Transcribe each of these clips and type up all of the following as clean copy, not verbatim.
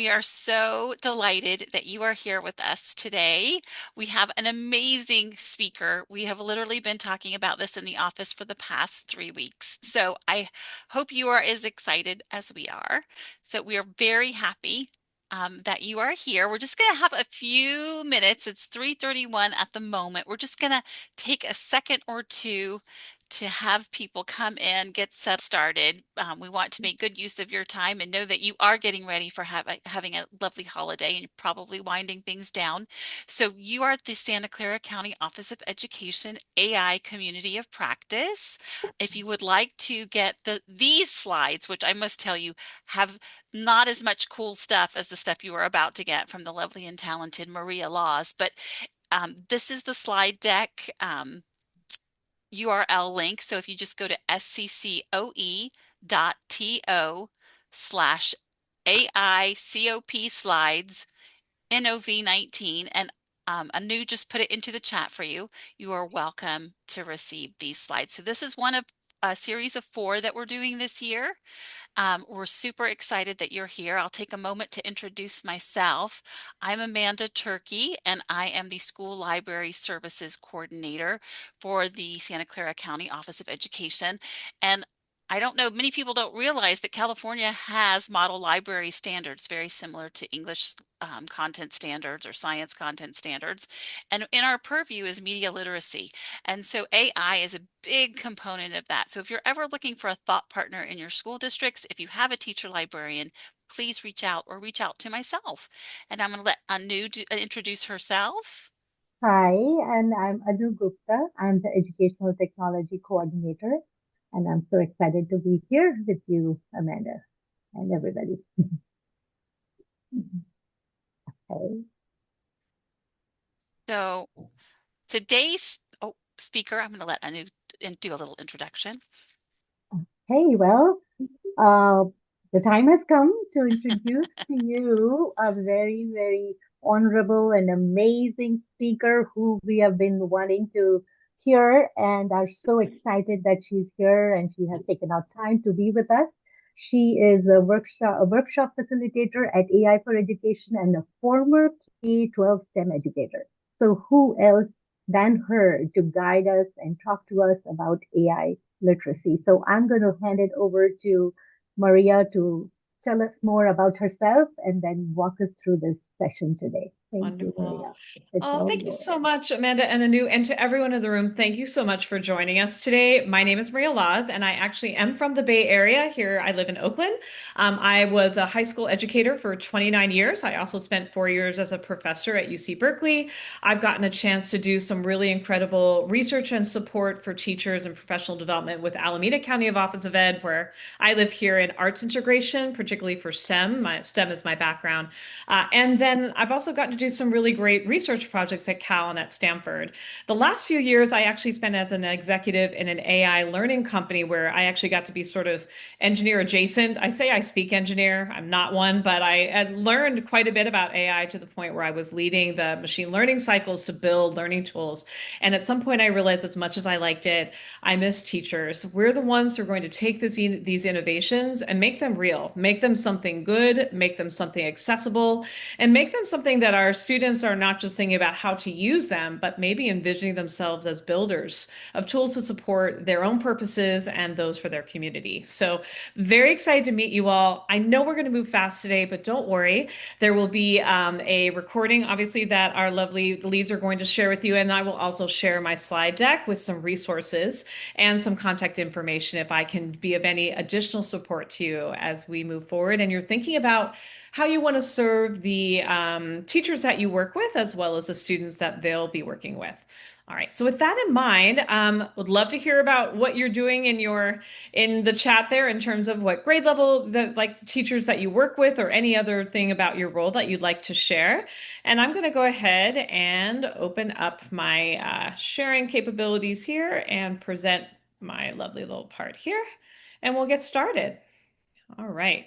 We are so delighted that you are here with us today. We have an amazing speaker. We have literally been talking about this in the office for the past 3 weeks. So I hope you are as excited as we are. So we are very happy that you are here. We're just going to have a few minutes. It's 3:31 at the moment. We're just going to take a second or two to have people come in, get set started. We want to make good use of your time and know that you are getting ready for having a lovely holiday and probably winding things down. So you are at the Santa Clara County Office of Education AI Community of Practice. If you would like to get these slides, which I must tell you have not as much cool stuff as the stuff you are about to get from the lovely and talented Maria Laws, but this is the slide deck. URL link. So if you just go to sccoe.to/AICOP slides NOV19 and Anu just put it into the chat for you. You are welcome to receive these slides. So this is one of a series of 4 that we're doing this year. We're super excited that you're here. I'll take a moment to introduce myself. I'm Amanda Turkey, and I am the School Library Services Coordinator for the Santa Clara County Office of Education. And I don't know, many people don't realize that California has model library standards very similar to English content standards or science content standards. And in our purview is media literacy. And so AI is a big component of that. So if you're ever looking for a thought partner in your school districts, if you have a teacher librarian, please reach out or reach out to myself. And I'm going to let Anu introduce herself. Hi, and I'm Adu Gupta. I'm the Educational Technology Coordinator, and I'm so excited to be here with you, Amanda, and everybody. Okay. So today's speaker, I'm going to let Anu do a little introduction. Hey, well, uh, the time has come to introduce to you a very, very honorable and amazing speaker who we have been wanting to hear and are so excited that she's here and she has taken out time to be with us. She is a workshop facilitator at AI for Education and a former K-12 STEM educator. So who else than her to guide us and talk to us about AI literacy? So I'm going to hand it over to Maria to tell us more about herself and then walk us through this session today. Thank you, Wonderful. Maria. It's Oh, all thank you so yours. much, Amanda and Anu, and to everyone in the room. Thank you so much for joining us today. My name is Maria Laws, and I actually am from the Bay Area. Here, I live in Oakland. I was a high school educator for 29 years. I also spent 4 years as a professor at UC Berkeley. I've gotten a chance to do some really incredible research and support for teachers and professional development with Alameda County of Office of Ed, where I live here in arts integration, particularly for STEM. STEM is my background. And then I've also gotten to do some really great research projects at Cal and at Stanford. The last few years, I actually spent as an executive in an AI learning company where I actually got to be sort of engineer adjacent. I say I speak engineer, I'm not one, but I had learned quite a bit about AI to the point where I was leading the machine learning cycles to build learning tools. And at some point, I realized as much as I liked it, I miss teachers. We're the ones who are going to take these innovations and make them real, make them something good, make them something accessible, and make them something that our students are not just thinking about how to use them, but maybe envisioning themselves as builders of tools to support their own purposes and those for their community. So very excited to meet you all. I know we're going to move fast today, but don't worry. There will be a recording, obviously, that our lovely leads are going to share with you. And I will also share my slide deck with some resources and some contact information if I can be of any additional support to you as we move forward. And you're thinking about how you want to serve the teachers that you work with, as well as the students that they'll be working with. All right. So with that in mind, would love to hear about what you're doing in the chat there in terms of what grade level the like teachers that you work with, or any other thing about your role that you'd like to share. And I'm going to go ahead and open up my sharing capabilities here and present my lovely little part here, and we'll get started. All right.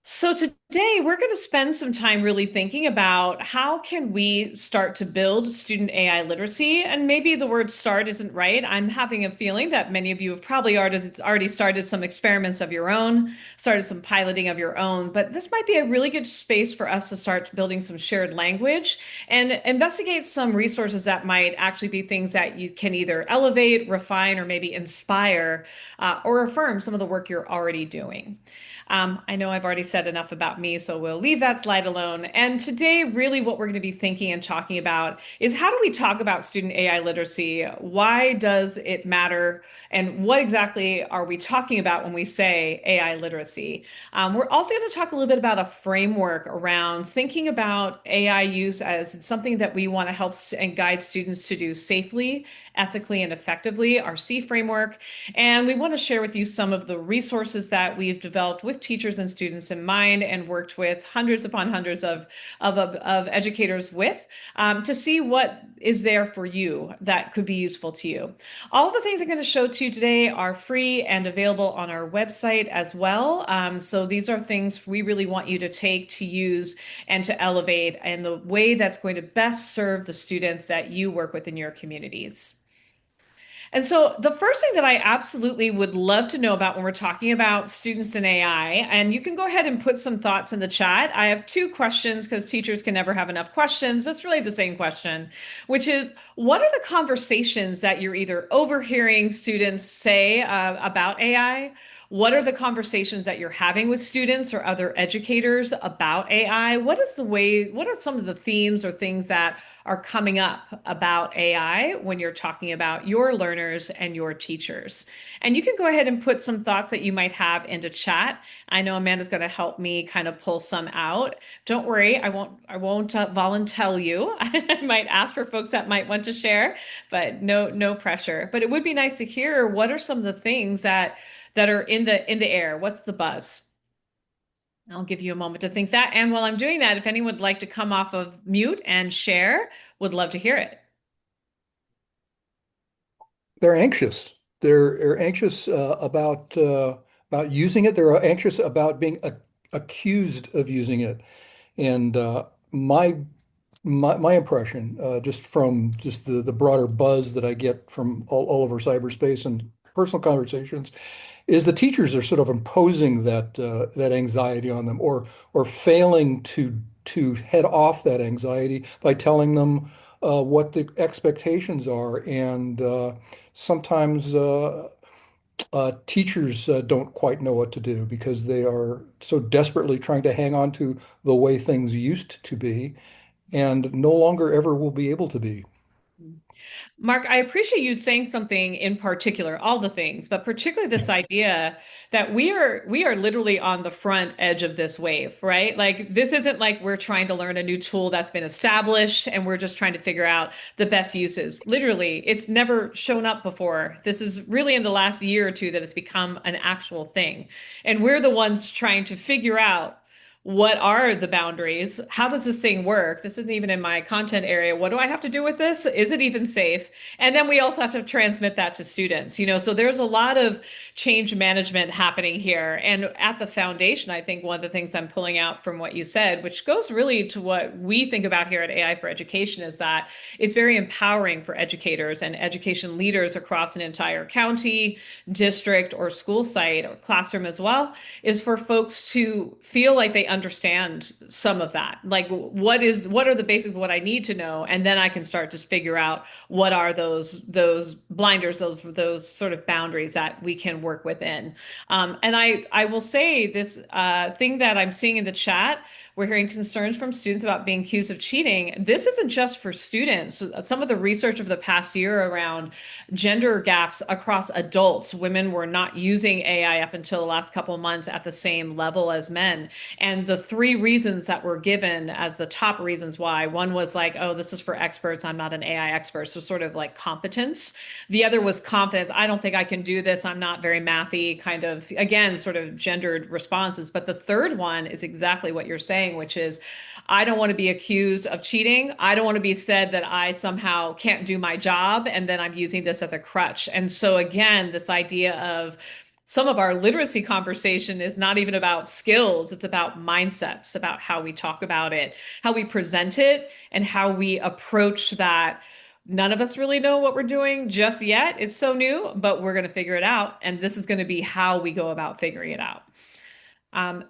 So today we're going to spend some time really thinking about how can we start to build student AI literacy. And maybe the word start isn't right. I'm having a feeling that many of you have probably already started some experiments of your own, started some piloting of your own, but this might be a really good space for us to start building some shared language and investigate some resources that might actually be things that you can either elevate, refine, or maybe inspire or affirm some of the work you're already doing. I know I've already said enough about me, so we'll leave that slide alone. And today, really, what we're going to be thinking and talking about is how do we talk about student AI literacy? Why does it matter? And what exactly are we talking about when we say AI literacy? We're also going to talk a little bit about a framework around thinking about AI use as something that we want to help and guide students to do safely, ethically, and effectively, our C framework. And we want to share with you some of the resources that we've developed with teachers and students in mind and worked with hundreds upon hundreds of educators with to see what is there for you that could be useful to you. All of the things I'm going to show to you today are free and available on our website as well. So these are things we really want you to take to use and to elevate in the way that's going to best serve the students that you work with in your communities. And so the first thing that I absolutely would love to know about when we're talking about students in AI, and you can go ahead and put some thoughts in the chat. I have two questions because teachers can never have enough questions, but it's really the same question, which is what are the conversations that you're either overhearing students say about AI? What are the conversations that you're having with students or other educators about AI? What are some of the themes or things that are coming up about AI when you're talking about your learners and your teachers? And you can go ahead and put some thoughts that you might have into chat. I know Amanda's going to help me kind of pull some out. Don't worry, I won't volunteer you. I might ask for folks that might want to share, but no pressure. But it would be nice to hear what are some of the things that are in the air. What's the buzz? I'll give you a moment to think that. And while I'm doing that, if anyone would like to come off of mute and share, would love to hear it. They're anxious. They're anxious about using it. They're anxious about being accused of using it. And my impression, just from just the broader buzz that I get from all over cyberspace and personal conversations, is the teachers are sort of imposing that anxiety on them, or failing to head off that anxiety by telling them what the expectations are, and sometimes teachers don't quite know what to do because they are so desperately trying to hang on to the way things used to be and no longer ever will be able to be. Mark, I appreciate you saying something in particular, all the things, but particularly this idea that we are literally on the front edge of this wave, right? Like this isn't like we're trying to learn a new tool that's been established and we're just trying to figure out the best uses. Literally, it's never shown up before. This is really in the last year or two that it's become an actual thing. And we're the ones trying to figure out what are the boundaries? How does this thing work? This isn't even in my content area. What do I have to do with this? Is it even safe? And then we also have to transmit that to students, so there's a lot of change management happening here. And at the foundation, I think one of the things I'm pulling out from what you said, which goes really to what we think about here at AI for Education, is that it's very empowering for educators and education leaders across an entire county, district, or school site or classroom as well, is for folks to feel like they understand some of that. Like what are the basics of what I need to know? And then I can start to figure out what are those blinders, those sort of boundaries that we can work within. And I will say this thing that I'm seeing in the chat. We're hearing concerns from students about being accused of cheating. This isn't just for students. Some of the research of the past year around gender gaps across adults, women were not using AI up until the last couple of months at the same level as men. And the three reasons that were given as the top reasons why, one was like, oh, this is for experts. I'm not an AI expert. So sort of like competence. The other was confidence. I don't think I can do this. I'm not very mathy, kind of, again, sort of gendered responses. But the third one is exactly what you're saying, which is I don't want to be accused of cheating. I don't want to be said that I somehow can't do my job and then I'm using this as a crutch. And so again, this idea of some of our literacy conversation is not even about skills, it's about mindsets, about how we talk about it, how we present it, and how we approach that. None of us really know what we're doing just yet. It's so new, but we're going to figure it out. And this is going to be how we go about figuring it out.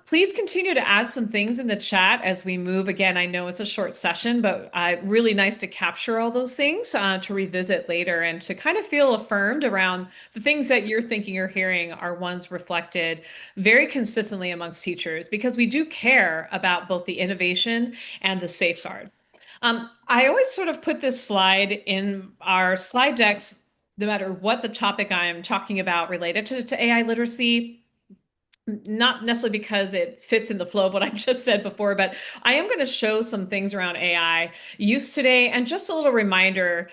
Please continue to add some things in the chat as we move. Again, I know it's a short session, but really nice to capture all those things to revisit later and to kind of feel affirmed around the things that you're thinking or hearing are ones reflected very consistently amongst teachers because we do care about both the innovation and the safeguards. I always sort of put this slide in our slide decks, no matter what the topic I'm talking about related to AI literacy, not necessarily because it fits in the flow of what I just said before, but I am going to show some things around AI use today. And just a little reminder,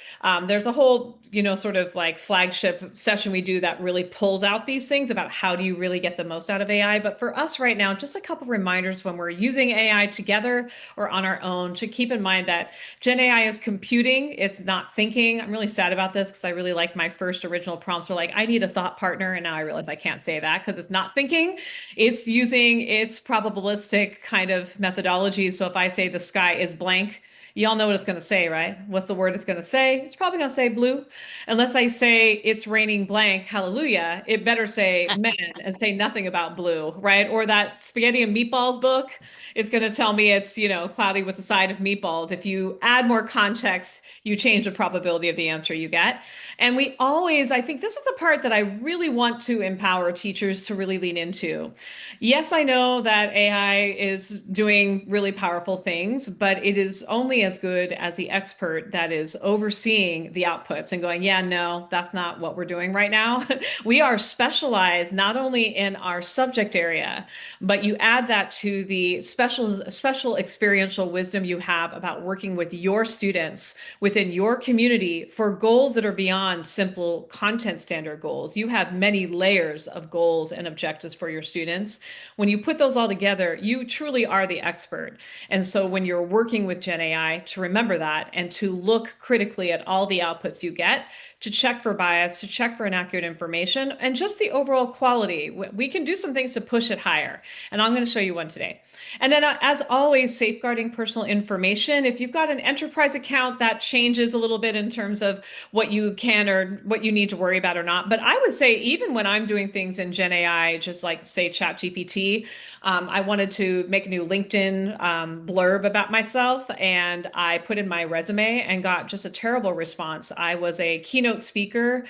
there's a whole, sort of like flagship session we do that really pulls out these things about how do you really get the most out of AI. But for us right now, just a couple reminders when we're using AI together or on our own to keep in mind that Gen AI is computing, it's not thinking. I'm really sad about this because I really like my first original prompts were like, I need a thought partner. And now I realize I can't say that because it's not thinking. It's using its probabilistic kind of methodology. So if I say the sky is blank, y'all know what it's going to say, right? What's the word it's going to say? It's probably going to say blue. Unless I say it's raining blank, hallelujah, it better say men and say nothing about blue, right? Or that spaghetti and meatballs book, it's going to tell me it's, cloudy with the side of meatballs. If you add more context, you change the probability of the answer you get. And we always, I think this is the part that I really want to empower teachers to really lean into. Yes, I know that AI is doing really powerful things, but it is only as good as the expert that is overseeing the outputs and going, yeah, no, that's not what we're doing right now. We are specialized not only in our subject area, but you add that to the special experiential wisdom you have about working with your students within your community for goals that are beyond simple content standard goals. You have many layers of goals and objectives for your students. When you put those all together, you truly are the expert. And so when you're working with Gen AI, to remember that and to look critically at all the outputs you get, to check for bias, to check for inaccurate information, and just the overall quality. We can do some things to push it higher. And I'm going to show you one today. And then, as always, safeguarding personal information. If you've got an enterprise account, that changes a little bit in terms of what you can or what you need to worry about or not. But I would say, even when I'm doing things in Gen AI, just like say ChatGPT, I wanted to make a new LinkedIn blurb about myself, and I put in my resume and got just a terrible response. I was a keynote speaker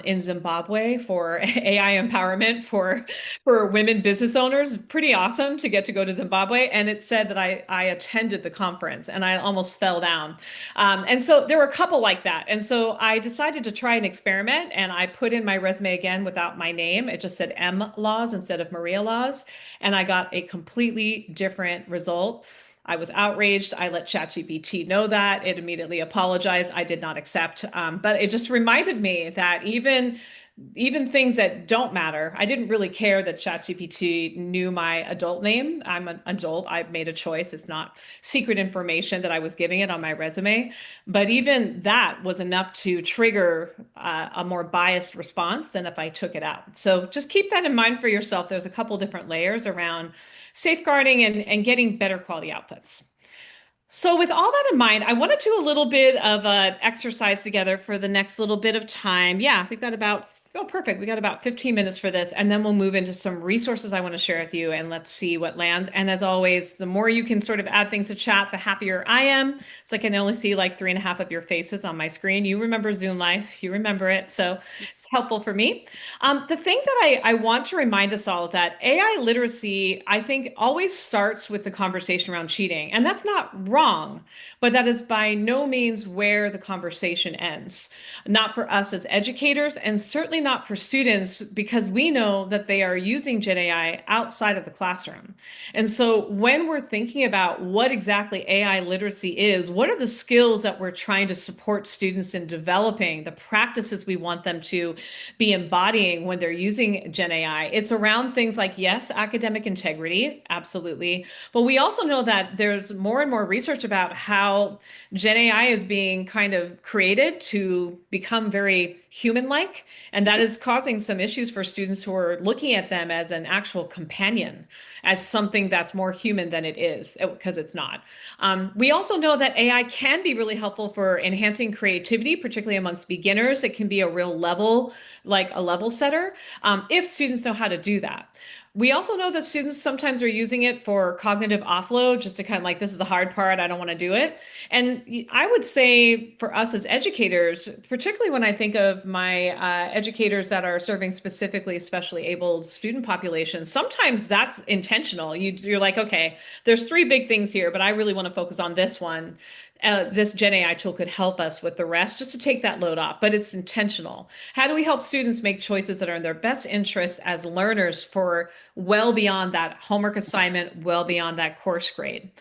in Zimbabwe for AI empowerment for women business owners. Pretty awesome to get to go to Zimbabwe. And it said that I attended the conference and I almost fell down. And so there were a couple like that. And so I decided to try an experiment and I put in my resume again without my name. It just said M Laws instead of Maria Laws. And I got a completely different result. I was outraged. I let ChatGPT know that. It immediately apologized. I did not accept. But it just reminded me that even things that don't matter, I didn't really care that ChatGPT knew my adult name. I'm an adult. I made a choice. It's not secret information that I was giving it on my resume. But even that was enough to trigger a more biased response than if I took it out. So just keep that in mind for yourself. There's a couple different layers around safeguarding and getting better quality outputs. So with all that in mind, I want to do a little bit of an exercise together for the next little bit of time. Yeah, we've got about, oh, perfect. We got about 15 minutes for this, and then we'll move into some resources I want to share with you, and let's see what lands. And as always, the more you can sort of add things to chat, the happier I am. It's like I can only see like 3.5 of your faces on my screen. You remember Zoom Life, you remember it, so it's helpful for me. The thing that I want to remind us all is that AI literacy, I think, always starts with the conversation around cheating, and that's not wrong, but that is by no means where the conversation ends. Not for us as educators, and certainly not for students, because we know that they are using Gen AI outside of the classroom. And so when we're thinking about what exactly AI literacy is, what are the skills that we're trying to support students in developing, the practices we want them to be embodying when they're using Gen AI, it's around things like, yes, academic integrity, absolutely. But we also know that there's more and more research about how Gen AI is being kind of created to become very human-like, and that is causing some issues for students who are looking at them as an actual companion, as something that's more human than it is, because it's not. We also know that AI can be really helpful for enhancing creativity, particularly amongst beginners. It can be a real level, like a level setter, if students know how to do that. We also know that students sometimes are using it for cognitive offload, just to kind of like, this is the hard part, I don't want to do it. And I would say for us as educators, particularly when I think of my educators that are serving specifically specially abled student populations, sometimes that's intentional. You're like, okay, there's three big things here, but I really want to focus on this one. This Gen AI tool could help us with the rest just to take that load off, but it's intentional. How do we help students make choices that are in their best interest as learners for well beyond that homework assignment, well beyond that course grade?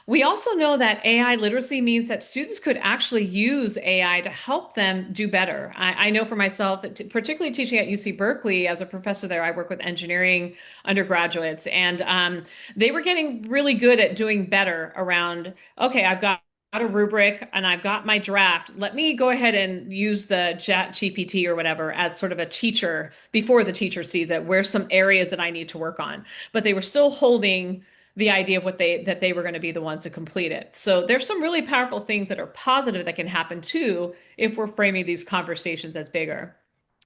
We also know that AI literacy means that students could actually use AI to help them do better. I know for myself, particularly teaching at UC Berkeley as a professor there, I work with engineering undergraduates, and they were getting really good at doing better around, okay, I've got a rubric and I've got my draft. Let me go ahead and use the chat GPT or whatever as sort of a teacher before the teacher sees it. Where's some areas that I need to work on? But they were still holding the idea of what they were going to be the ones to complete it. So there's some really powerful things that are positive that can happen too if we're framing these conversations as bigger.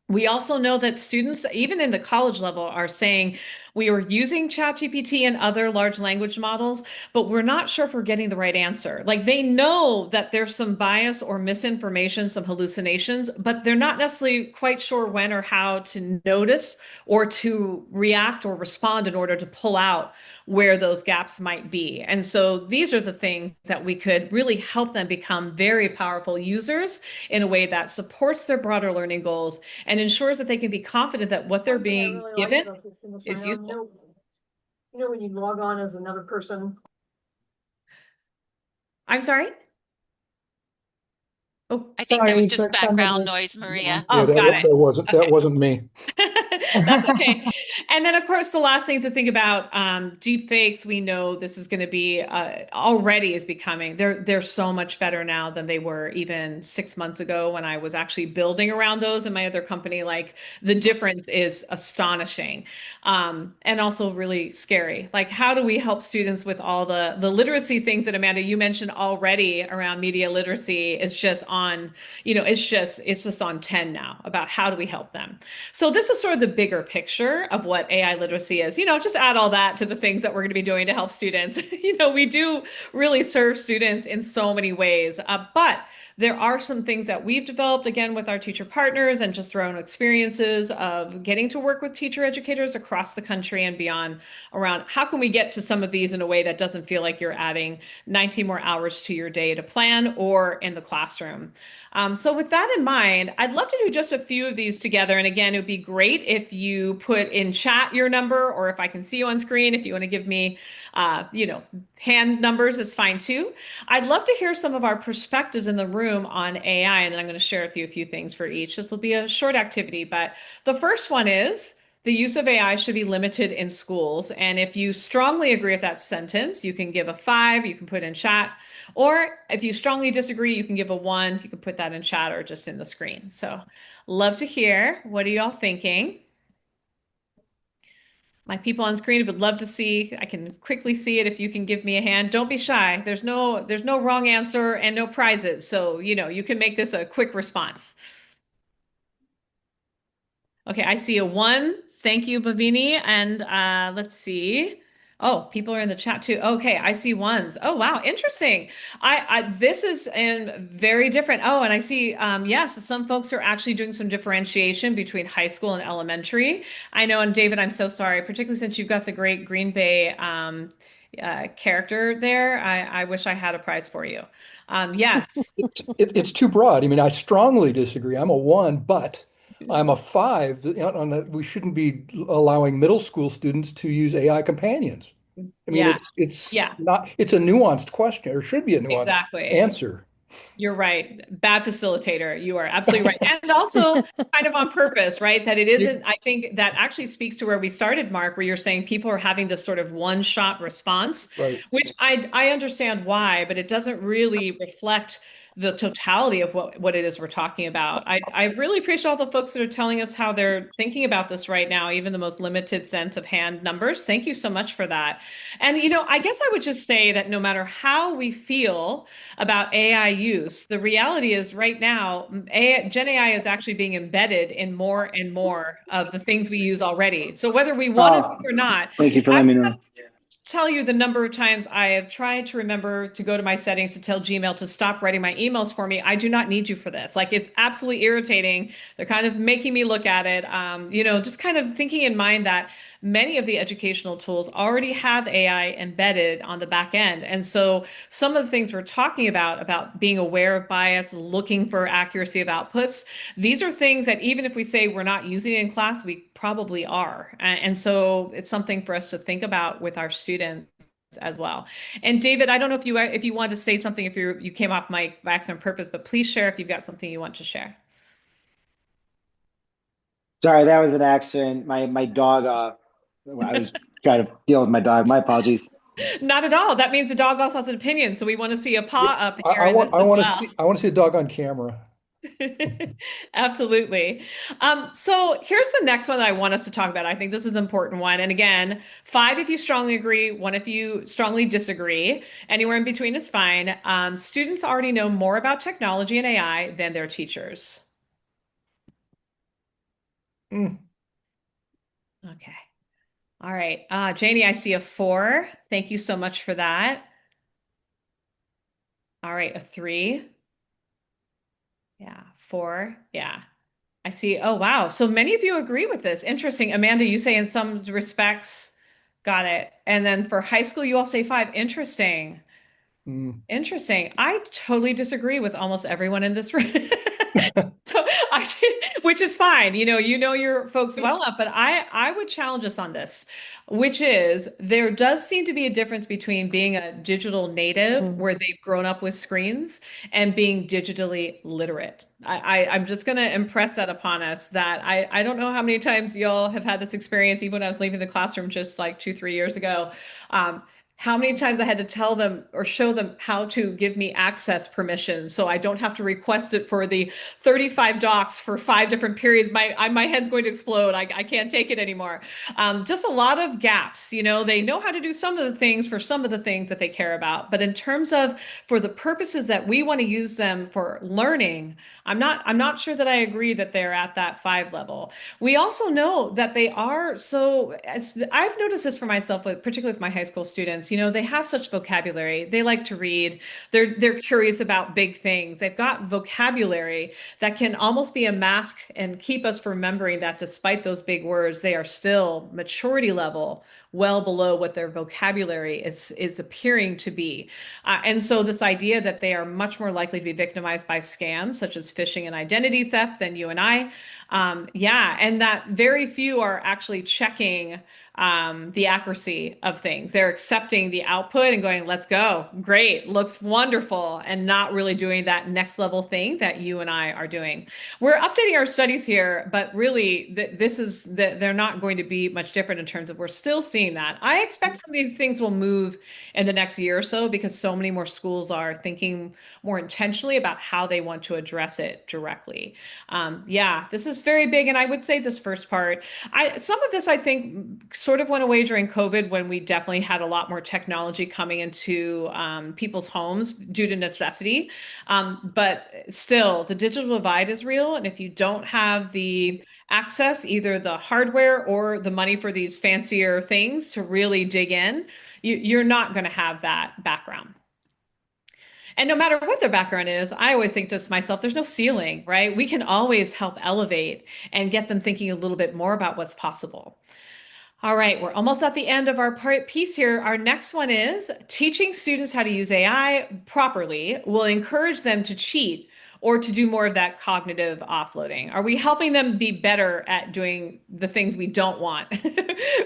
We also know that students, even in the college level, are saying we are using ChatGPT and other large language models, but we're not sure if we're getting the right answer. Like they know that there's some bias or misinformation, some hallucinations, but they're not necessarily quite sure when or how to notice or to react or respond in order to pull out where those gaps might be. And so these are the things that we could really help them become very powerful users in a way that supports their broader learning goals and ensures that they can be confident that what they're One thing I being really like given about this in the is sign-on, useful. when you log on as another person. I'm sorry? Oh, I think that was Sorry, just someone background was, noise, yeah. Maria. oh, got it. That Okay. wasn't me. That's okay. And then, of course, the last thing to think about, deep fakes. We know this is going to be already is becoming. They're so much better now than they were even 6 months ago when I was actually building around those in my other company. Like the difference is astonishing, and also really scary. Like how do we help students with all the literacy things that Amanda you mentioned already around media literacy is just on, it's just on 10 now about how do we help them. So this is sort of the bigger picture of what AI literacy is. Just add all that to the things that we're going to be doing to help students. We do really serve students in so many ways, but there are some things that we've developed again with our teacher partners and just through our own experiences of getting to work with teacher educators across the country and beyond around how can we get to some of these in a way that doesn't feel like you're adding 19 more hours to your day to plan or in the classroom. So with that in mind, I'd love to do just a few of these together. And again, it would be great if you put in chat your number or if I can see you on screen, if you want to give me, hand numbers, it's fine too. I'd love to hear some of our perspectives in the room on AI, and then I'm going to share with you a few things for each. This will be a short activity, but the first one is the use of AI should be limited in schools. And if you strongly agree with that sentence, you can give a 5, you can put in chat. Or if you strongly disagree, you can give a 1, you can put that in chat or just in the screen. So love to hear. What are y'all thinking? My people on screen would love to see. I can quickly see it if you can give me a hand. Don't be shy. There's no wrong answer and no prizes. So, you can make this a quick response. Okay, I see a 1. Thank you, Bhavini. And let's see. Oh, people are in the chat too. Okay, I see ones. Oh, wow, interesting. This is very different. Oh, and I see, yes, some folks are actually doing some differentiation between high school and elementary. I know, and David, I'm so sorry, particularly since you've got the great Green Bay character there. I wish I had a prize for you. Yes. It's too broad. I mean, I strongly disagree. I'm a 1, but I'm a 5 on that we shouldn't be allowing middle school students to use AI companions. I mean, Yeah. it's Yeah, not it's a nuanced question, or should be a nuanced exactly. answer. You're right. Bad facilitator. You are absolutely right. And also kind of on purpose, right? That it isn't, I think that actually speaks to where we started, Mark, where you're saying people are having this sort of one-shot response, Right. which I understand why, but it doesn't really reflect the totality of what it is we're talking about. I really appreciate all the folks that are telling us how they're thinking about this right now, even the most limited sense of hand numbers. Thank you so much for that. And, I guess I would just say that no matter how we feel about AI use, the reality is right now, Gen AI is actually being embedded in more and more of the things we use already. So whether we want it Oh, or not, thank you for I letting me know. tell you the number of times I have tried to remember to go to my settings to tell Gmail to stop writing my emails for me. I do not need you for this. Like it's absolutely irritating. They're kind of making me look at it. Just kind of thinking in mind that many of the educational tools already have AI embedded on the back end. And so some of the things we're talking about being aware of bias, looking for accuracy of outputs, these are things that even if we say we're not using it in class, we probably are. And so it's something for us to think about with our students as well. And David, I don't know if you want to say something if you came off mic by accident on purpose, but please share if you've got something you want to share. Sorry, that was an accident. My dog. I was trying to deal with my dog. My apologies. Not at all. That means the dog also has an opinion, so we want to see a Yeah, paw up I, here I want I as want to well. see a dog on camera. Absolutely. So here's the next one that I want us to talk about. I think this is an important one. And again, five if you strongly agree, one if you strongly disagree. Anywhere in between is fine. Students already know more about technology and AI than their teachers. Mm, Okay. All right. Janie, I see a four. Thank you so much for that. All right, a three. Yeah, four. Yeah. I see. Oh, wow. So many of you agree with this. Interesting. Amanda, you say in some respects, got it. And then for high school, you all say five. Interesting. mm. Interesting. I totally disagree with almost everyone in this room. So which is fine. You know your folks well enough, but I would challenge us on this, which is there does seem to be a difference between being a digital native Mm. where they've grown up with screens and being digitally literate. I'm just going to impress that upon us that I don't know how many times y'all have had this experience, even when I was leaving the classroom just like 2, 3 years ago. Um, how many times I had to tell them or show them how to give me access permission so I don't have to request it for the 35 docs for 5 different periods. My head's going to explode. I can't take it anymore. Just a lot of gaps. They know how to do some of the things for some of the things that they care about. But in terms of for the purposes that we want to use them for learning, I'm not sure that I agree that they're at that five level. We also know that they are so as I've noticed this for myself, particularly with my high school students, they have such vocabulary. They like to read. They're curious about big things. They've got vocabulary that can almost be a mask and keep us from remembering that despite those big words, they are still maturity level well below what their vocabulary is appearing to be. And so this idea that they are much more likely to be victimized by scams such as phishing and identity theft than you and I. Yeah, and that very few are actually checking the accuracy of things. They're accepting the output and going, let's go. Great, looks wonderful, and not really doing that next level thing that you and I are doing. We're updating our studies here, but really, this is that they're not going to be much different in terms of we're still seeing that. I expect some of these things will move in the next year or so because so many more schools are thinking more intentionally about how they want to address it directly. Yeah, this is very big, and I would say this first part. Some of this I think sort of went away during COVID when we definitely had a lot more technology coming into people's homes due to necessity. But still, the digital divide is real, and if you don't have the access, either the hardware or the money for these fancier things to really dig in, you're not going to have that background. And no matter what their background is, I always think to myself, there's no ceiling, right? We can always help elevate and get them thinking a little bit more about what's possible. All right, we're almost at the end of our piece here. Our next one is teaching students how to use AI properly will encourage them to cheat or to do more of that cognitive offloading. Are we helping them be better at doing the things we don't want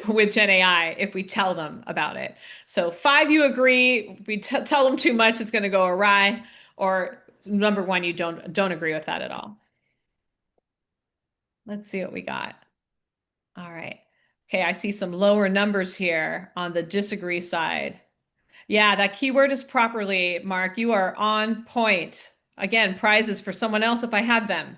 with Gen AI if we tell them about it? So five, you agree. If we tell them too much, it's going to go awry. Or number one, you don't agree with that at all. Let's see what we got. All right. Okay, I see some lower numbers here on the disagree side. Yeah, that keyword is properly, Mark. You are on point. Again, prizes for someone else if I had them.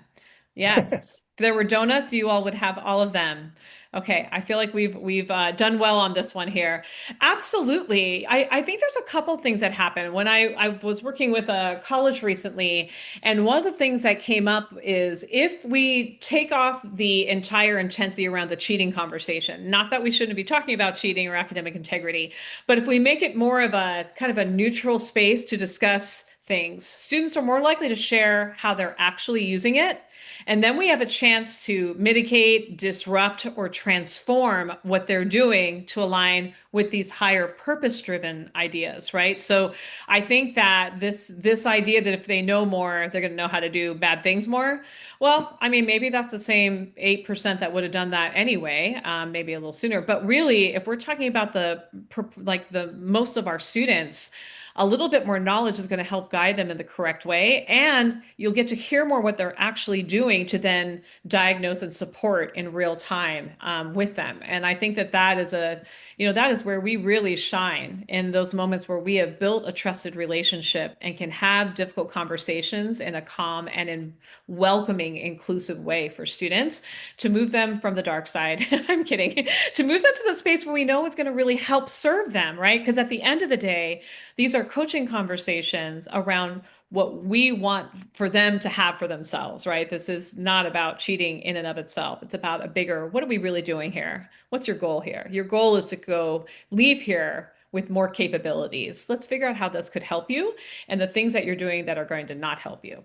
Yes. If there were donuts, you all would have all of them. Okay, I feel like we've done well on this one here. Absolutely. I think there's a couple things that happen. When I was working with a college recently, and one of the things that came up is if we take off the entire intensity around the cheating conversation, not that we shouldn't be talking about cheating or academic integrity, but if we make it more of a kind of a neutral space to discuss things, students are more likely to share how they're actually using it. And then we have a chance to mitigate, disrupt, or transform what they're doing to align with these higher purpose-driven ideas, right? So I think that this idea that if they know more, they're going to know how to do bad things more. Well, I mean, maybe that's the same 8% that would have done that anyway, maybe a little sooner. But really, if we're talking about the most of our students, a little bit more knowledge is going to help guide them in the correct way. And you'll get to hear more what they're actually doing to then diagnose and support in real time with them. And I think that that is that is where we really shine in those moments where we have built a trusted relationship and can have difficult conversations in a calm and in welcoming, inclusive way for students to move them from the dark side. I'm kidding. To move them to the space where we know it's going to really help serve them, right? Because at the end of the day, these are coaching conversations around what we want for them to have for themselves, right? This is not about cheating in and of itself. It's about a bigger, what are we really doing here? What's your goal here? Your goal is to go leave here with more capabilities. Let's figure out how this could help you and the things that you're doing that are going to not help you.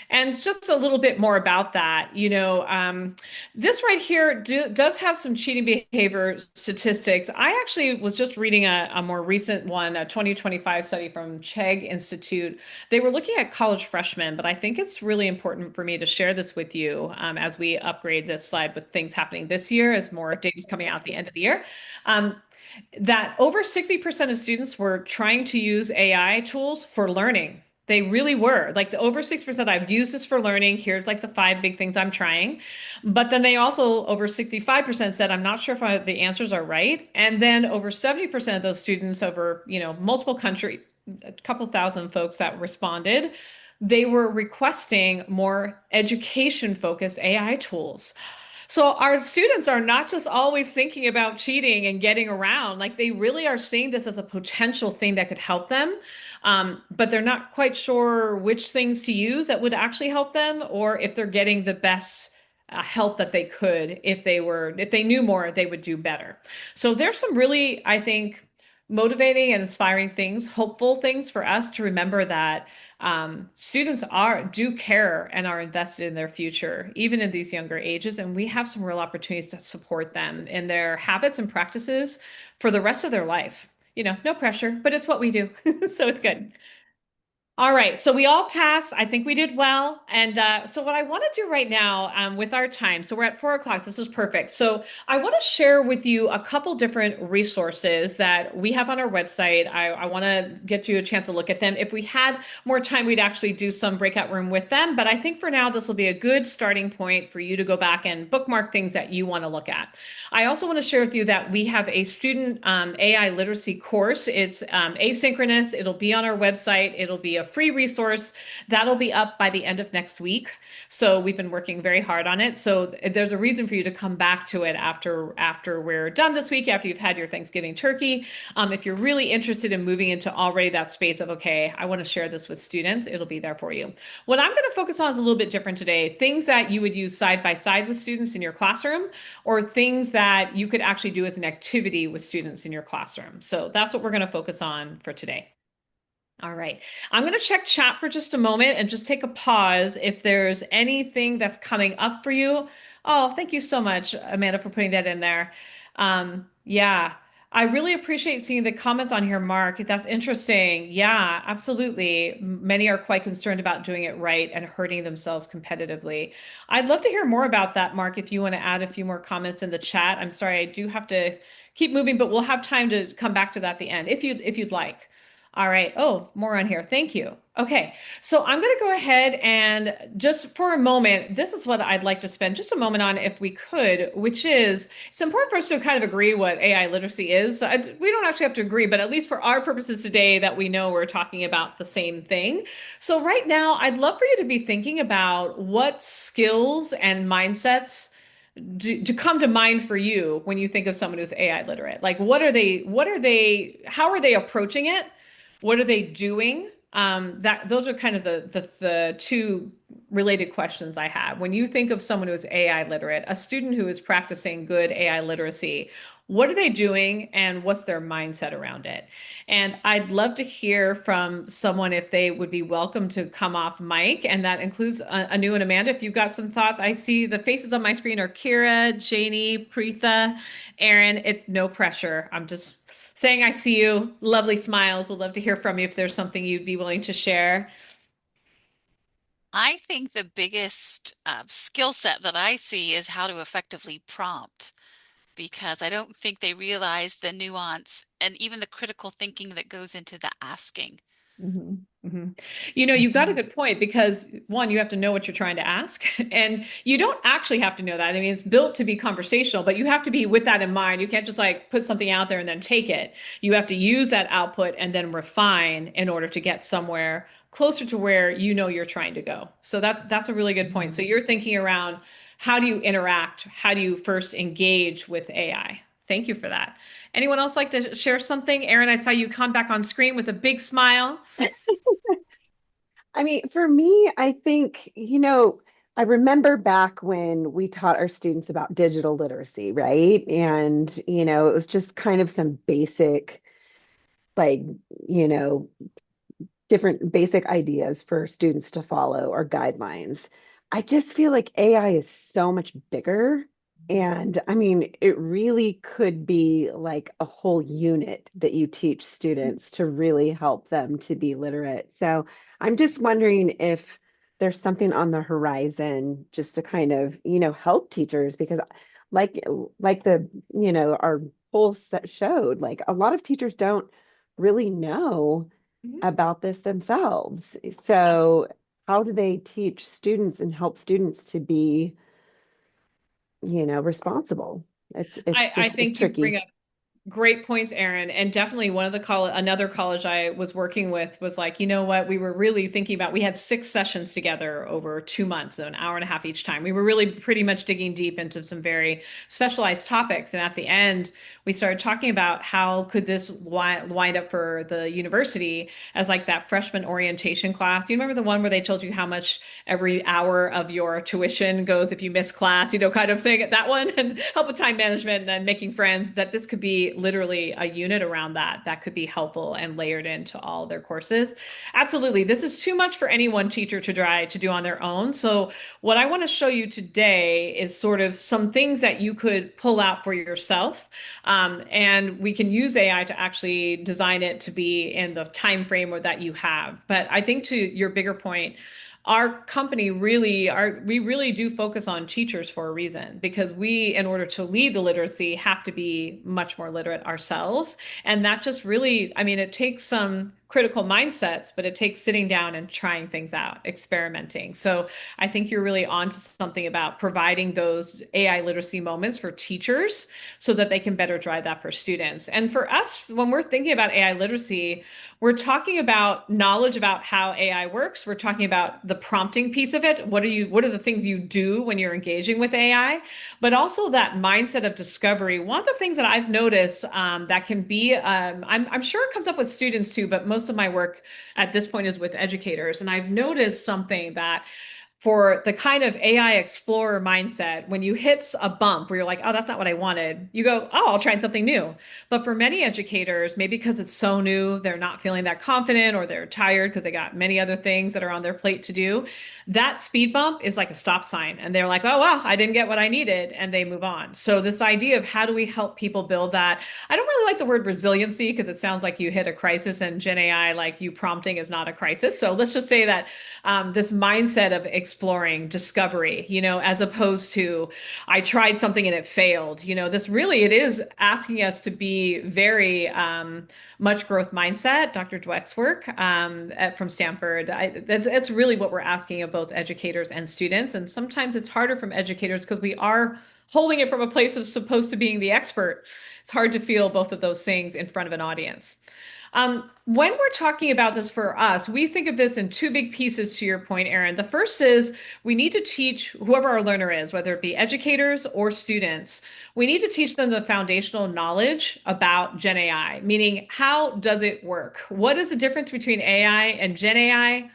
And just a little bit more about that, this right here does have some cheating behavior statistics. I actually was just reading a more recent one, a 2025 study from Chegg Institute. They were looking at college freshmen, but I think it's really important for me to share this with you as we upgrade this slide with things happening this year as more data is coming out at the end of the year. Um, that over 60% of students were trying to use AI tools for learning. They really were. Like the over 6%, I've used this for learning. Here's like the 5 big things I'm trying. But then they also, over 65% said, I'm not sure if the answers are right. And then over 70% of those students over, multiple countries, a couple thousand folks that responded, they were requesting more education focused AI tools. So our students are not just always thinking about cheating and getting around, like they really are seeing this as a potential thing that could help them. But they're not quite sure which things to use that would actually help them, or if they're getting the best help that they could. If they knew more, they would do better. So there's some really, I think, motivating and inspiring things, hopeful things for us to remember that students do care and are invested in their future, even in these younger ages. And we have some real opportunities to support them in their habits and practices for the rest of their life. No pressure, but it's what we do. So it's good. All right, so we all passed. I think we did well. And so, what I want to do right now with our time, so we're at 4 o'clock. This is perfect. So, I want to share with you a couple different resources that we have on our website. I want to get you a chance to look at them. If we had more time, we'd actually do some breakout room with them. But I think for now, this will be a good starting point for you to go back and bookmark things that you want to look at. I also want to share with you that we have a student AI literacy course. It's asynchronous. It'll be on our website. It'll be a free resource that'll be up by the end of next week. So we've been working very hard on it. So there's a reason for you to come back to it after we're done this week, after you've had your Thanksgiving turkey. If you're really interested in moving into already that space of, okay, I want to share this with students, it'll be there for you. What I'm going to focus on is a little bit different today. Things that you would use side by side with students in your classroom, or things that you could actually do as an activity with students in your classroom. So that's what we're going to focus on for today. All right. I'm going to check chat for just a moment and just take a pause if there's anything that's coming up for you. Oh, thank you so much, Amanda, for putting that in there. Yeah, I really appreciate seeing the comments on here, Mark. That's interesting. Yeah, absolutely. Many are quite concerned about doing it right and hurting themselves competitively. I'd love to hear more about that, Mark, if you want to add a few more comments in the chat. I'm sorry, I do have to keep moving, but we'll have time to come back to that at the end if you'd like. All right. Oh, more on here. Thank you. Okay. So I'm going to go ahead and just for a moment, this is what I'd like to spend just a moment on if we could, which is it's important for us to kind of agree what AI literacy is. We don't actually have to agree, but at least for our purposes today, that we know we're talking about the same thing. So right now, I'd love for you to be thinking about what skills and mindsets to come to mind for you when you think of someone who's AI literate? Like, how are they approaching it? What are they doing? Those are kind of the two related questions I have. When you think of someone who is AI literate, a student who is practicing good AI literacy, what are they doing and what's their mindset around it? And I'd love to hear from someone if they would be welcome to come off mic, and that includes Anu and Amanda. If you've got some thoughts, I see the faces on my screen are Kira, Janie, Preetha, Aaron. It's no pressure. I'm just saying I see you. Lovely smiles. Would love to hear from you if there's something you'd be willing to share. I think the biggest skill set that I see is how to effectively prompt, because I don't think they realize the nuance and even the critical thinking that goes into the asking. hmm hmm you've got a Mhm. good point because one, you have to know what you're trying to ask, and you don't actually have to know that. I mean, it's built to be conversational, but you have to be with that in mind. You can't just like put something out there and then take it. You have to use that output and then refine in order to get somewhere closer to where you're trying to go. So that's a really good point. So Mhm. you're thinking around how do you interact? How do you first engage with AI? Thank you for that. Anyone else like to share something? Aaron, I saw you come back on screen with a big smile. I mean, for me, I think, I remember back when we taught our students about digital literacy, right? And, it was just kind of some basic, like, you know, different basic ideas for students to follow or guidelines. I just feel like AI is so much bigger. And I mean, it really could be like a whole unit that you teach students to really help them to be literate. So I'm just wondering if there's something on the horizon just to kind of, help teachers because like like our poll showed, like a lot of teachers don't really know Mhm. about this themselves. So, how do they teach students and help students to be, responsible? It's I just it's think you bring tricky. up great points, Aaron. And definitely one of the another college I was working with was like, you know what? We were really thinking about, we had 6 sessions together over 2 months, so an hour and a half each time. We were really pretty much digging deep into some very specialized topics. And at the end, we started talking about how could this wind up for the university as like that freshman orientation class. Do you remember the one where they told you how much every hour of your tuition goes if you miss class, kind of thing? That one, and help with time management and making friends, that this could be literally a unit around that could be helpful and layered into all their courses. Absolutely. This is too much for any one teacher to try to do on their own. So what I want to show you today is sort of some things that you could pull out for yourself. And we can use AI to actually design it to be in the time frame that you have. But I think to your bigger point, our company we really do focus on teachers for a reason because we, in order to lead the literacy, have to be much more literate ourselves. And that just really, I mean, it takes some critical mindsets, but it takes sitting down and trying things out, experimenting. So I think you're really onto something about providing those AI literacy moments for teachers so that they can better drive that for students. And for us, when we're thinking about AI literacy, we're talking about knowledge about how AI works. We're talking about the prompting piece of it. What are the things you do when you're engaging with AI? But also that mindset of discovery. One of the things that I've noticed that can be, I'm sure it comes up with students too, but most of my work at this point is with educators. And I've noticed something that for the kind of AI explorer mindset, when you hit a bump where you're like, oh, that's not what I wanted, you go, oh, I'll try something new. But for many educators, maybe because it's so new, they're not feeling that confident or they're tired because they got many other things that are on their plate to do. That speed bump is like a stop sign. And they're like, oh, wow, I didn't get what I needed. And they move on. So, this idea of how do we help people build that? I don't really like the word resiliency because it sounds like you hit a crisis, and Gen AI, like you prompting, is not a crisis. So, let's just say that this mindset of exploring, discovery, as opposed to I tried something and it failed. This really, it is asking us to be very much growth mindset, Dr. Dweck's work from Stanford. That's really what we're asking of both educators and students. And sometimes it's harder from educators because we are holding it from a place of supposed to being the expert. It's hard to feel both of those things in front of an audience. When we're talking about this for us, we think of this in two big pieces to your point, Erin. The first is we need to teach whoever our learner is, whether it be educators or students, we need to teach them the foundational knowledge about Gen AI, meaning how does it work? What is the difference between AI and Gen AI?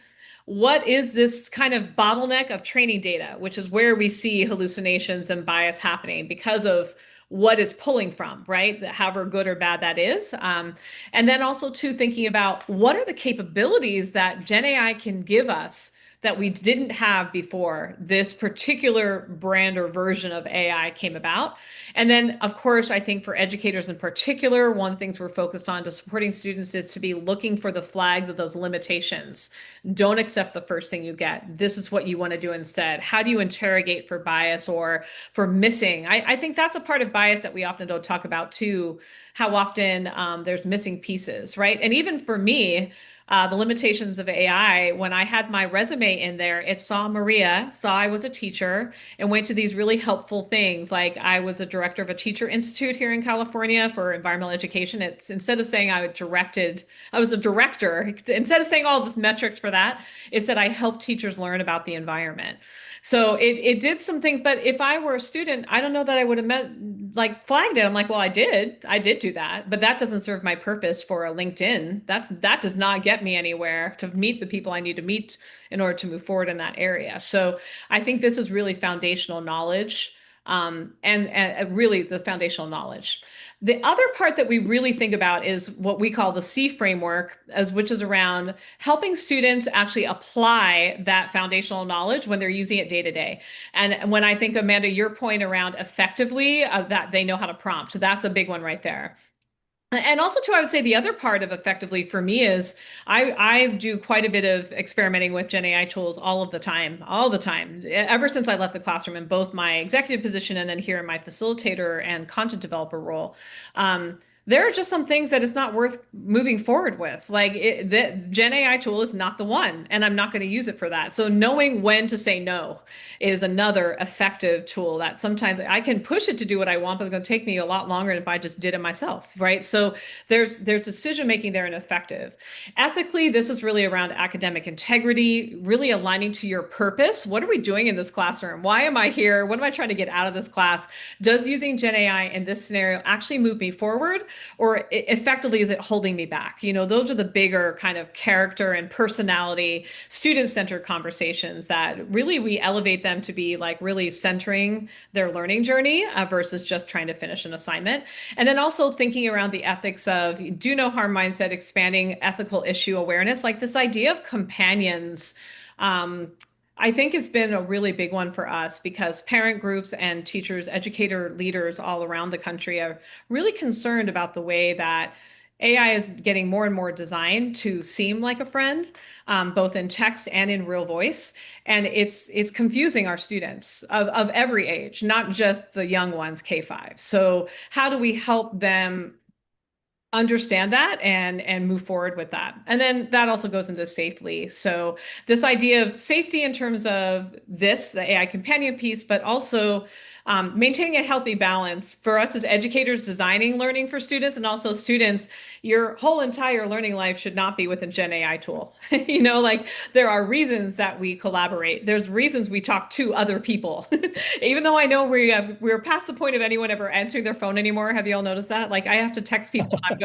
What is this kind of bottleneck of training data, which is where we see hallucinations and bias happening because of what it's pulling from, right? However good or bad that is. And then also too thinking about what are the capabilities that Gen AI can give us that we didn't have before this particular brand or version of AI came about. And then, of course, I think for educators in particular, one of the things we're focused on to supporting students is to be looking for the flags of those limitations. Don't accept the first thing you get. This is what you want to do instead. How do you interrogate for bias or for missing? I think that's a part of bias that we often don't talk about too, how often there's missing pieces, right? And even for me, the limitations of AI, when I had my resume in there, it saw Maria, saw I was a teacher, and went to these really helpful things. Like I was a director of a teacher institute here in California for environmental education. It's instead of saying I was a director, instead of saying all the metrics for that, it said I helped teachers learn about the environment. So it did some things, but if I were a student, I don't know that I would have flagged it. I'm like, well, I did do that, but that doesn't serve my purpose for a LinkedIn. That does not get me anywhere to meet the people I need to meet in order to move forward in that area. So I think this is really foundational knowledge, and really the foundational knowledge. The other part that we really think about is what we call the C framework, which is around helping students actually apply that foundational knowledge when they're using it day to day. And when I think, Amanda, your point around effectively, that they know how to prompt, that's a big one right there. And also, too, I would say the other part of effectively for me is I do quite a bit of experimenting with Gen AI tools all of the time, all the time, ever since I left the classroom in both my executive position and then here in my facilitator and content developer role. There are just some things that it's not worth moving forward with. Like the Gen AI tool is not the one, and I'm not going to use it for that. So knowing when to say no is another effective tool that sometimes I can push it to do what I want, but it's going to take me a lot longer than if I just did it myself, right? So there's decision making there and effective. Ethically, this is really around academic integrity, really aligning to your purpose. What are we doing in this classroom? Why am I here? What am I trying to get out of this class? Does using Gen AI in this scenario actually move me forward? Or effectively is it holding me back? Those are the bigger kind of character and personality, student-centered conversations that really we elevate them to be like really centering their learning journey versus just trying to finish an assignment. And then also thinking around the ethics of do no harm mindset, expanding ethical issue awareness, like this idea of companions. I think it's been a really big one for us because parent groups and teachers, educator leaders all around the country are really concerned about the way that AI is getting more and more designed to seem like a friend, both in text and in real voice. And it's confusing our students of every age, not just the young ones, K-5. So how do we help them understand that and move forward with that? And then that also goes into safely. So this idea of safety in terms of the AI companion piece, but also maintaining a healthy balance for us as educators designing learning for students and also students. Your whole entire learning life should not be with a Gen AI tool. Like there are reasons that we collaborate. There's reasons we talk to other people. Even though I know we're past the point of anyone ever answering their phone anymore. Have you all noticed that? Like I have to text people. I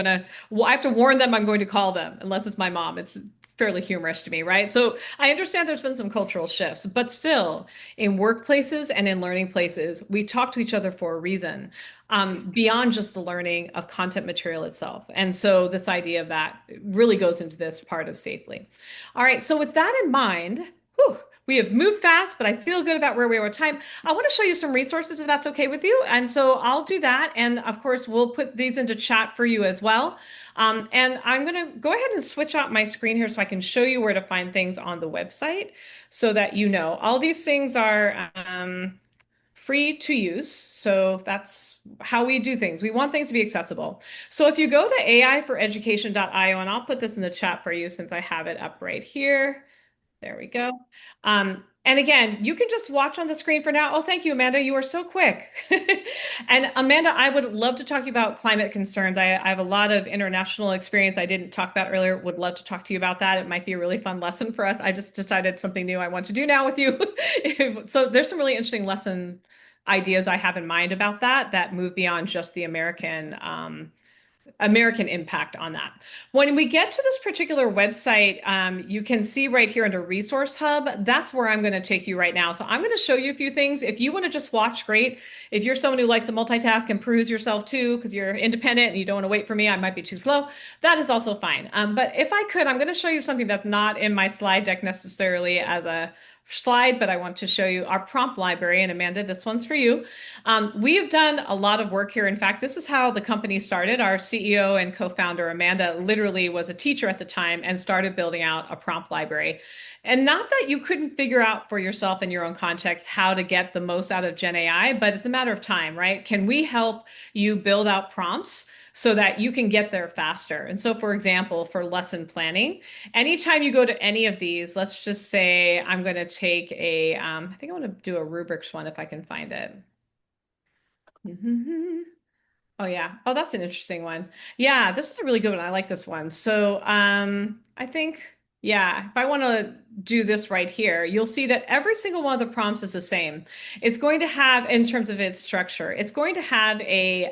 have to warn them I'm going to call them unless it's my mom. It's fairly humorous to me, right? So I understand there's been some cultural shifts, but still, in workplaces and in learning places, we talk to each other for a reason, beyond just the learning of content material itself. And so this idea of that really goes into this part of safely. All right, so with that in mind, whew, we have moved fast, but I feel good about where we are with time. I want to show you some resources if that's okay with you. And so I'll do that. And of course, we'll put these into chat for you as well. And I'm going to go ahead and switch out my screen here so I can show you where to find things on the website so that you know. All these things are free to use. So that's how we do things. We want things to be accessible. So if you go to aiforeducation.io, and I'll put this in the chat for you since I have it up right here. There we go. And again, you can just watch on the screen for now. Oh, thank you, Amanda. You are so quick. And Amanda, I would love to talk to you about climate concerns. I have a lot of international experience I didn't talk about earlier. Would love to talk to you about that. It might be a really fun lesson for us. I just decided something new I want to do now with you. So there's some really interesting lesson ideas I have in mind about that move beyond just the American impact on that. When we get to this particular website, you can see right here under Resource Hub, that's where I'm going to take you right now. So I'm going to show you a few things. If you want to just watch, great. If you're someone who likes to multitask and peruse yourself too, because you're independent and you don't want to wait for me, I might be too slow, that is also fine. But if I could, I'm going to show you something that's not in my slide deck necessarily as a slide, but I want to show you our prompt library. And Amanda, this one's for you. We have done a lot of work here. In fact, this is how the company started. Our CEO and co-founder, Amanda, literally was a teacher at the time and started building out a prompt library. And not that you couldn't figure out for yourself in your own context how to get the most out of Gen AI, but it's a matter of time, right? Can we help you build out prompts so that you can get there faster? And so, for example, for lesson planning, anytime you go to any of these, let's just say I'm going to take I think I want to do a rubrics one if I can find it. Oh yeah. Oh, that's an interesting one. Yeah, this is a really good one. I like this one. So, I think, yeah, if I want to do this right here, you'll see that every single one of the prompts is the same. It's going to have, in terms of its structure, it's going to have a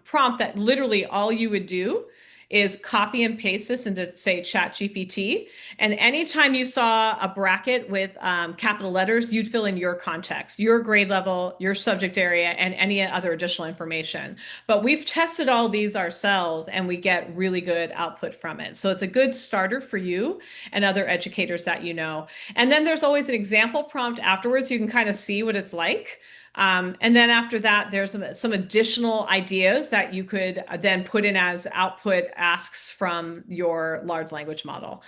prompt that literally all you would do is copy and paste this into, say, ChatGPT. And anytime you saw a bracket with capital letters, you'd fill in your context, your grade level, your subject area, and any other additional information. But we've tested all these ourselves and we get really good output from it. So it's a good starter for you and other educators that you know. And then there's always an example prompt afterwards. You can kind of see what it's like. And then after that, there's some additional ideas that you could then put in as output asks from your large language model.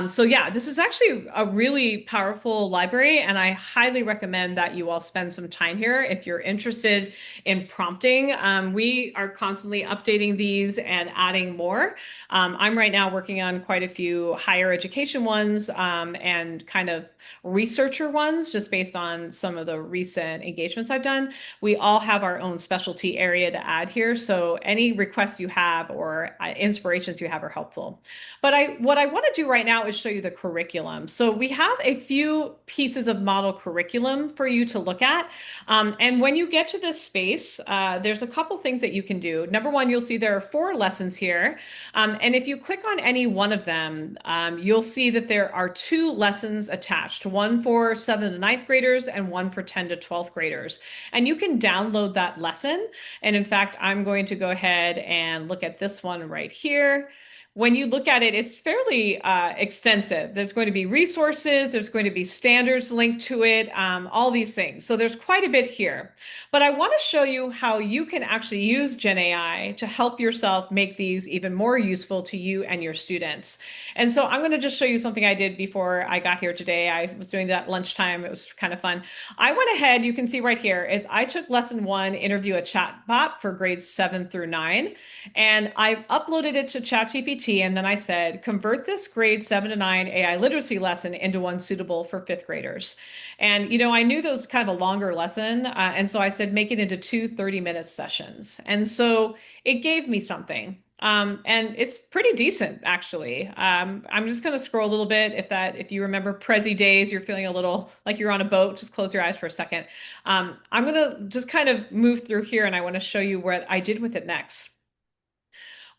So yeah, this is actually a really powerful library, and I highly recommend that you all spend some time here if you're interested in prompting. We are constantly updating these and adding more. I'm right now working on quite a few higher education ones and kind of researcher ones, just based on some of the recent engagements I've done. We all have our own specialty area to add here. So any requests you have or inspirations you have are helpful. But what I want to do right now is show you the curriculum. So we have a few pieces of model curriculum for you to look at. And when you get to this space, there's a couple things that you can do. Number one, you'll see there are 4 lessons here. And if you click on any one of them, you'll see that there are 2 lessons attached, one for 7th to 9th graders and one for 10 to 12th graders. And you can download that lesson. And in fact, I'm going to go ahead and look at this one right here. When you look at it, it's fairly extensive. There's going to be resources, there's going to be standards linked to it, all these things. So there's quite a bit here. But I want to show you how you can actually use Gen AI to help yourself make these even more useful to you and your students. And so I'm going to just show you something I did before I got here today. I was doing that lunchtime. It was kind of fun. I went ahead, you can see right here, is I took lesson 1, interview a chatbot for grades 7 through 9, and I uploaded it to ChatGPT. And then I said, convert this grade 7 to 9 AI literacy lesson into one suitable for 5th graders. And, I knew that was kind of a longer lesson. And so I said, make it into 2 30-minute sessions. And so it gave me something. And it's pretty decent, actually. I'm just going to scroll a little bit. If you remember Prezi days, you're feeling a little like you're on a boat, just close your eyes for a second. I'm going to just kind of move through here, and I want to show you what I did with it next.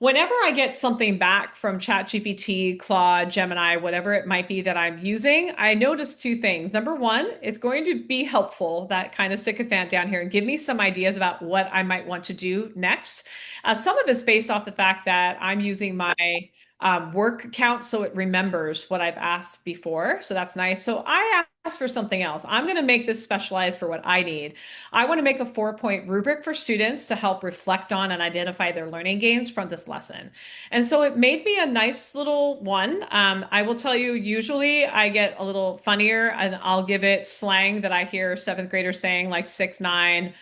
Whenever I get something back from ChatGPT, Claude, Gemini, whatever it might be that I'm using, I notice 2 things. Number one, it's going to be helpful, that kind of sycophant down here, and give me some ideas about what I might want to do next. Some of it's based off the fact that I'm using my word count so it remembers what I've asked before. So that's nice. So I asked for something else. I'm going to make this specialized for what I need. I want to make a 4-point rubric for students to help reflect on and identify their learning gains from this lesson. And so it made me a nice little one. I will tell you, usually I get a little funnier and I'll give it slang that I hear seventh graders saying, like 6, 9,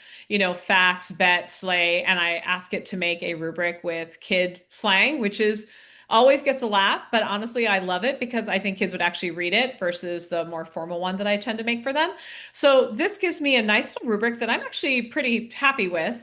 facts, bet, slay, and I ask it to make a rubric with kid slang, which is always gets a laugh, but honestly, I love it because I think kids would actually read it versus the more formal one that I tend to make for them. So this gives me a nice little rubric that I'm actually pretty happy with.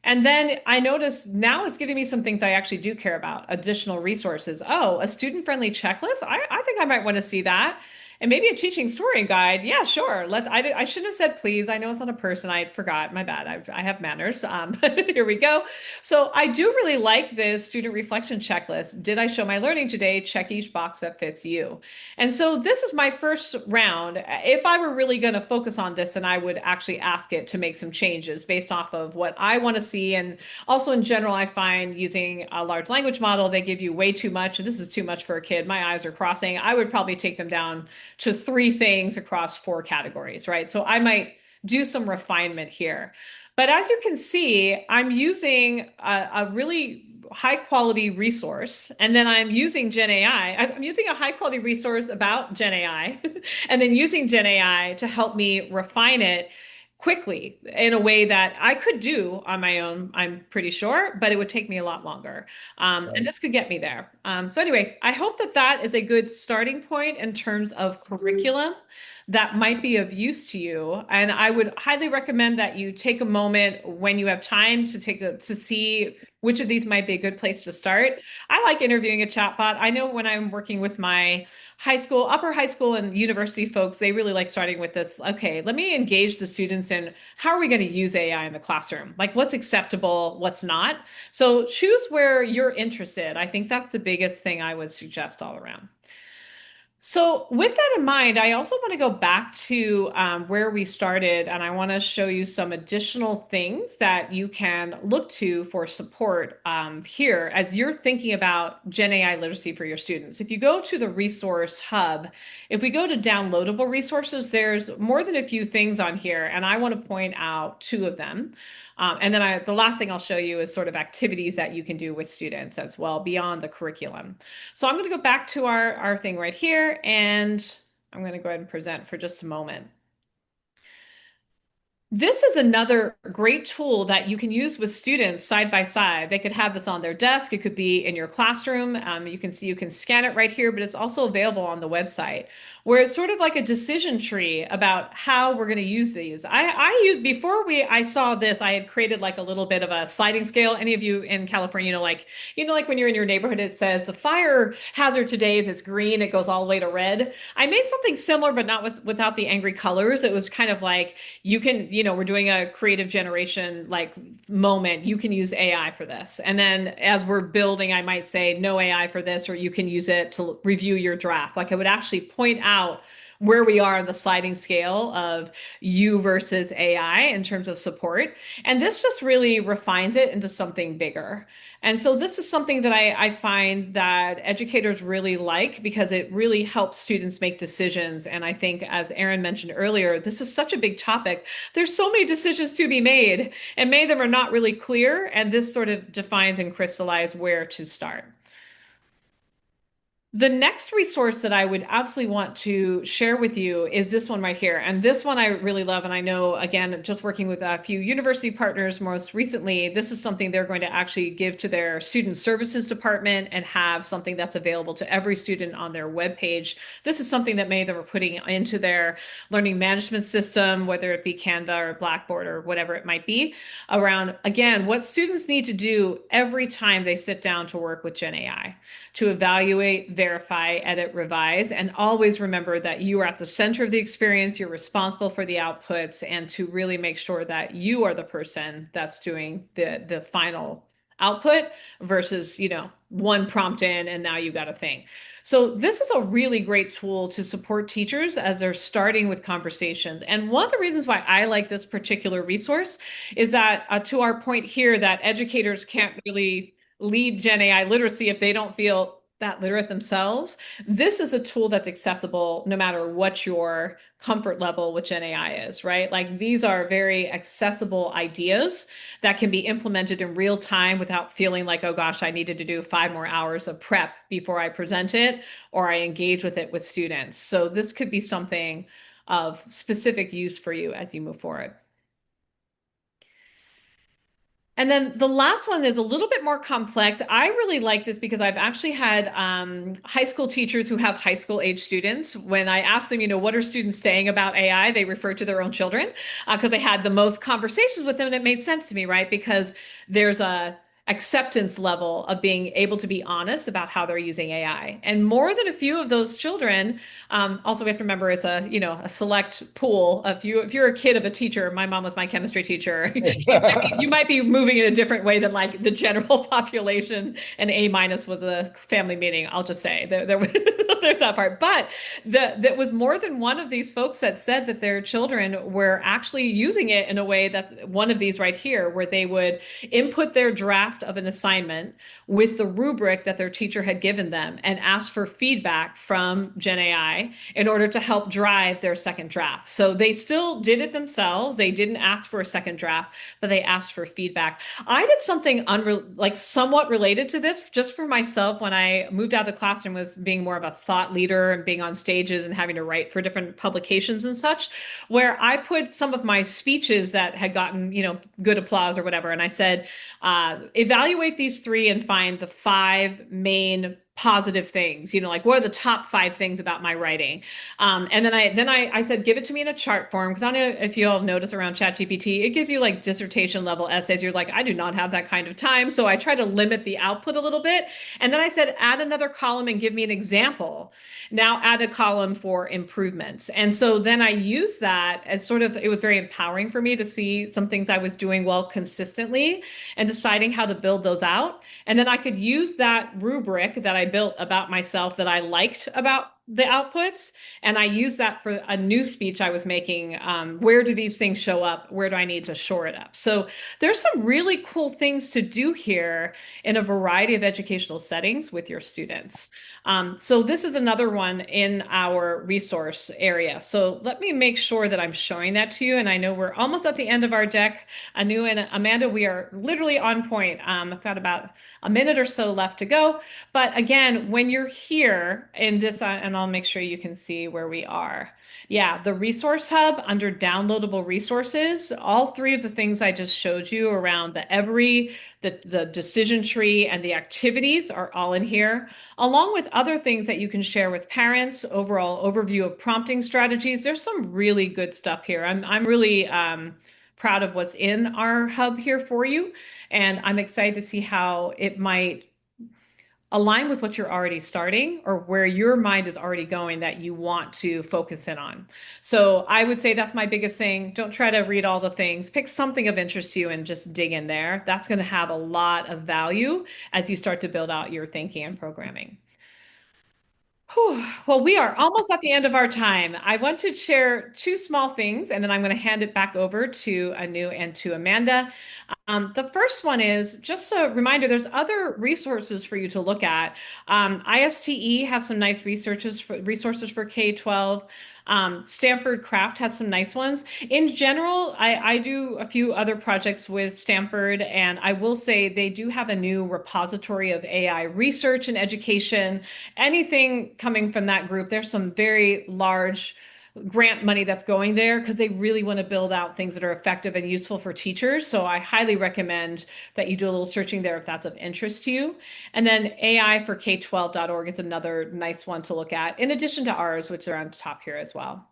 And then I notice now it's giving me some things I actually do care about, additional resources. Oh, a student-friendly checklist. I think I might want to see that. And maybe a teaching story guide. Yeah, sure. I shouldn't have said please. I know it's not a person. I forgot. My bad. I have manners. But here we go. So I do really like this student reflection checklist. Did I show my learning today? Check each box that fits you. And so this is my first round. If I were really going to focus on this, then I would actually ask it to make some changes based off of what I want to see. And also in general, I find using a large language model, they give you way too much. This is too much for a kid. My eyes are crossing. I would probably take them down to 3 things across 4 categories, right? So I might do some refinement here. But as you can see, I'm using a really high quality resource, and then I'm using Gen AI. I'm using a high quality resource about Gen AI, and then using Gen AI to help me refine it quickly in a way that I could do on my own, I'm pretty sure, but it would take me a lot longer. And Right. this could get me there. So anyway, I hope that that is a good starting point in terms of curriculum that might be of use to you. And I would highly recommend that you take a moment when you have time to see which of these might be a good place to start. I like interviewing a chatbot. I know when I'm working with my upper high school and university folks, they really like starting with this. Okay, let me engage the students in how are we going to use AI in the classroom? Like what's acceptable, what's not. So choose where you're interested. I think that's the biggest thing I would suggest all around. So, with that in mind, I also want to go back to where we started, and I want to show you some additional things that you can look to for support here as you're thinking about Gen AI literacy for your students. If you go to the resource hub, if we go to downloadable resources, there's more than a few things on here, and I want to point out 2 of them. And then the last thing I'll show you is sort of activities that you can do with students as well beyond the curriculum. So I'm going to go back to our thing right here, and I'm going to go ahead and present for just a moment. This is another great tool that you can use with students side by side. They could have this on their desk. It could be in your classroom. You can see you can scan it right here, but it's also available on the website where it's sort of like a decision tree about how we're going to use these. I used before I saw this, I had created like a little bit of a sliding scale. Any of you in California, like when you're in your neighborhood, it says the fire hazard today, if it's green, it goes all the way to red. I made something similar, but not without the angry colors. It was kind of like you can, we're doing a creative generation like moment. You can use AI for this. And then as we're building, I might say no AI for this, or you can use it to review your draft. Like I would actually point out where we are on the sliding scale of you versus AI in terms of support. And this just really refines it into something bigger. And so this is something that I find that educators really like because it really helps students make decisions. And I think, as Erin mentioned earlier, this is such a big topic. There's so many decisions to be made, and many of them are not really clear. And this sort of defines and crystallizes where to start. The next resource that I would absolutely want to share with you is this one right here. And this one I really love. And I know, again, just working with a few university partners most recently, this is something they're going to actually give to their student services department and have something that's available to every student on their webpage. This is something that many of them are putting into their learning management system, whether it be Canva or Blackboard or whatever it might be, around, again, what students need to do every time they sit down to work with Gen AI to evaluate, verify, edit, revise, and always remember that you are at the center of the experience, you're responsible for the outputs, and to really make sure that you are the person that's doing the final output versus, one prompt in and now you got a thing. So this is a really great tool to support teachers as they're starting with conversations. And one of the reasons why I like this particular resource is that to our point here that educators can't really lead Gen AI literacy if they don't feel that literate themselves, this is a tool that's accessible no matter what your comfort level with Gen AI is, right? Like these are very accessible ideas that can be implemented in real time without feeling like, oh gosh, I needed to do 5 more hours of prep before I present it or I engage with it with students. So this could be something of specific use for you as you move forward. And then the last one is a little bit more complex. I really like this because I've actually had high school teachers who have high school age students. When I ask them, what are students saying about AI, they refer to their own children because they had the most conversations with them, and it made sense to me, right? Because there's a acceptance level of being able to be honest about how they're using AI. And more than a few of those children, also we have to remember it's a select pool. If you're a kid of a teacher, my mom was my chemistry teacher. You might be moving in a different way than like the general population. And A minus was a family meeting. I'll just say there's that part. But that was more than one of these folks that said that their children were actually using it in a way that one of these right here, where they would input their draft of an assignment with the rubric that their teacher had given them and ask for feedback from Gen AI in order to help drive their second draft. So they still did it themselves. They didn't ask for a second draft, but they asked for feedback. I did something like somewhat related to this just for myself when I moved out of the classroom, was being more of a thought leader and being on stages and having to write for different publications and such, where I put some of my speeches that had gotten, good applause or whatever. And I said, evaluate these three and find the five main positive things, like what are the top five things about my writing. And then I said, give it to me in a chart form, because I don't know if you all notice around ChatGPT, it gives you like dissertation level essays. You're like, I do not have that kind of time. So I try to limit the output a little bit. And then I said, add another column and give me an example. Now add a column for improvements. And so then I used that as sort of, it was very empowering for me to see some things I was doing well consistently and deciding how to build those out. And then I could use that rubric that I built about myself that I liked about the outputs. And I used that for a new speech I was making. Where do these things show up? Where do I need to shore it up? So there's some really cool things to do here in a variety of educational settings with your students. So this is another one in our resource area. So let me make sure that I'm showing that to you. And I know we're almost at the end of our deck. Anu and Amanda, we are literally on point. I've got about a minute or so left to go. But again, when you're here in this, and I'll make sure you can see where we are. Yeah, the resource hub under downloadable resources, all three of the things I just showed you around the decision tree and the activities are all in here, along with other things that you can share with parents, overall overview of prompting strategies. There's some really good stuff here. I'm really proud of what's in our hub here for you. And I'm excited to see how it might align with what you're already starting or where your mind is already going that you want to focus in on. So I would say that's my biggest thing. Don't try to read all the things. Pick something of interest to you and just dig in there. That's going to have a lot of value as you start to build out your thinking and programming. Whew. Well, we are almost at the end of our time. I want to share two small things, and then I'm going to hand it back over to Anu and to Amanda. The first one is just a reminder, there's other resources for you to look at. ISTE has some nice resources for K-12. Stanford Craft has some nice ones. In general, I do a few other projects with Stanford, and I will say they do have a new repository of AI research and education. Anything coming from that group, there's some very large grant money that's going there because they really want to build out things that are effective and useful for teachers. So I highly recommend that you do a little searching there if that's of interest to you. And then AI for K12.org is another nice one to look at, in addition to ours, which are on top here as well.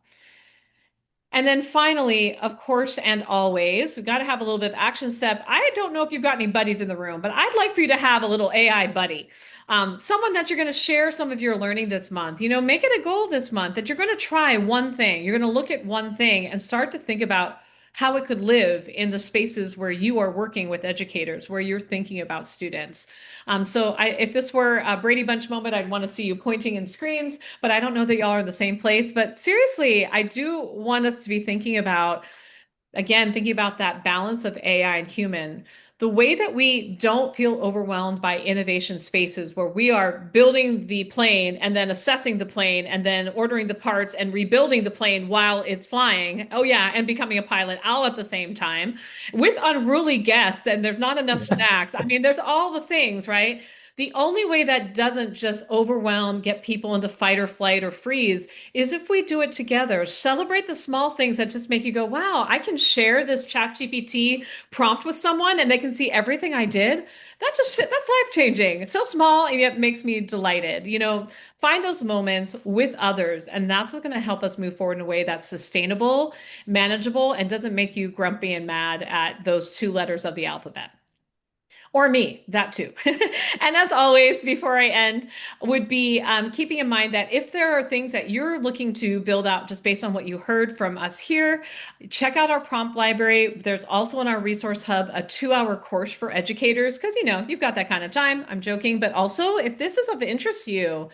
And then finally, of course, and always, we've got to have a little bit of action step. I don't know if you've got any buddies in the room, but I'd like for you to have a little AI buddy. Someone that you're going to share some of your learning this month. Make it a goal this month that you're going to try one thing. You're going to look at one thing and start to think about how it could live in the spaces where you are working with educators, where you're thinking about students. So if this were a Brady Bunch moment, I'd want to see you pointing in screens, but I don't know that y'all are in the same place. But seriously, I do want us to be thinking about, again, thinking about that balance of AI and human. the way that we don't feel overwhelmed by innovation spaces where we are building the plane and then assessing the plane and then ordering the parts and rebuilding the plane while it's flying. Oh, yeah, and becoming a pilot all at the same time with unruly guests, and there's not enough snacks. I mean, there's all the things, right? The only way that doesn't just overwhelm, get people into fight or flight or freeze is if we do it together. Celebrate the small things that just make you go, wow, I can share this ChatGPT prompt with someone and they can see everything I did. That's life changing. It's so small and yet makes me delighted. Find those moments with others, and that's what's going to help us move forward in a way that's sustainable, manageable, and doesn't make you grumpy and mad at those two letters of the alphabet. Or me, that too. And as always, before I end, would be keeping in mind that if there are things that you're looking to build out just based on what you heard from us here, check out our prompt library. There's also in our resource hub a 2-hour course for educators because you've got that kind of time. I'm joking, but also if this is of interest to you,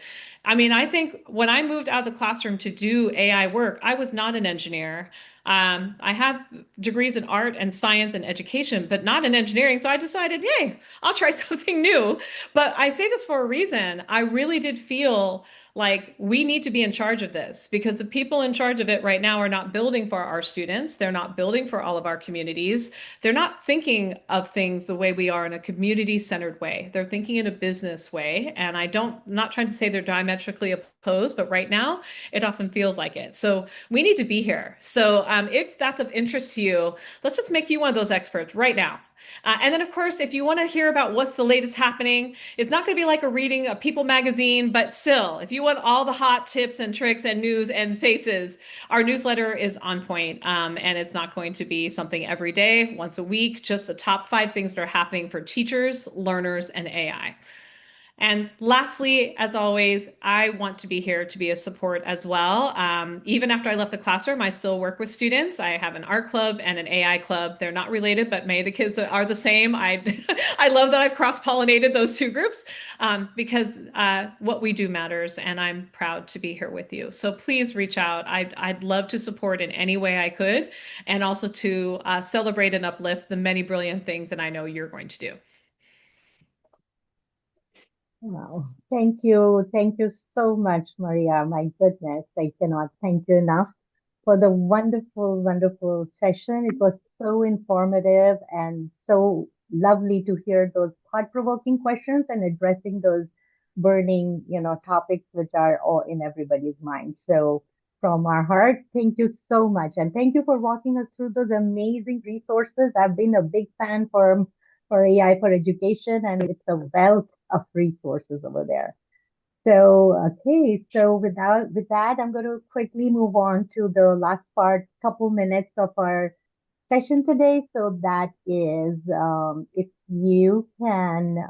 I mean, I think when I moved out of the classroom to do AI work, I was not an engineer. I have degrees in art and science and education, but not in engineering. So I decided, yay, I'll try something new. But I say this for a reason. I really did feel like we need to be in charge of this because the people in charge of it right now are not building for our students. They're not building for all of our communities. They're not thinking of things the way we are in a community-centered way. They're thinking in a business way. And not trying to say they're diametrically opposed, but right now it often feels like it. So we need to be here. So if that's of interest to you, let's just make you one of those experts right now. And then, of course, if you want to hear about what's the latest happening, it's not going to be like a reading a People magazine, but still, if you want all the hot tips and tricks and news and faces, our newsletter is on point. And it's not going to be something every day, once a week, just the top 5 things that are happening for teachers, learners, and AI. And lastly, as always, I want to be here to be a support as well. Even after I left the classroom, I still work with students. I have an art club and an AI club. They're not related, but may the kids are the same. I love that I've cross-pollinated those two groups because what we do matters, and I'm proud to be here with you. So please reach out. I'd love to support in any way I could, and also to celebrate and uplift the many brilliant things that I know you're going to do. Wow. Thank you. Thank you so much, Maria. My goodness, I cannot thank you enough for the wonderful, wonderful session. It was so informative and so lovely to hear those thought-provoking questions and addressing those burning, topics which are all in everybody's mind. So from our heart, thank you so much. And thank you for walking us through those amazing resources. I've been a big fan for AI for education, and it's a wealth of resources over there. So, okay, so with that, I'm going to quickly move on to the last part, couple minutes of our session today. So that is, if you can,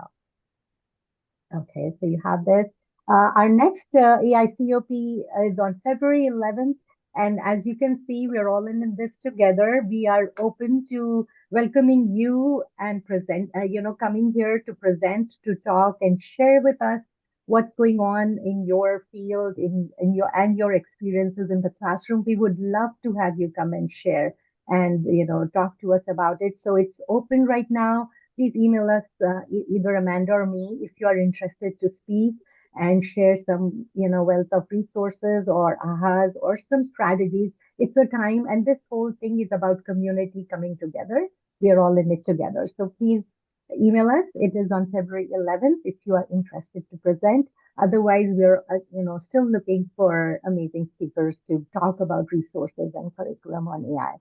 okay, so you have this. Our next AICOP is on February 11th. And as you can see, we're all in this together. We are open to welcoming you and coming here to present, to talk, and share with us what's going on in your field, in your experiences in the classroom. We would love to have you come and share and, talk to us about it. So it's open right now. Please email us, either Amanda or me, if you are interested to speak and share some, wealth of resources or ahas or some strategies. It's a time, and this whole thing is about community coming together. We are all in it together. So please email us. It is on February 11th if you are interested to present. Otherwise, we're, still looking for amazing speakers to talk about resources and curriculum on AI.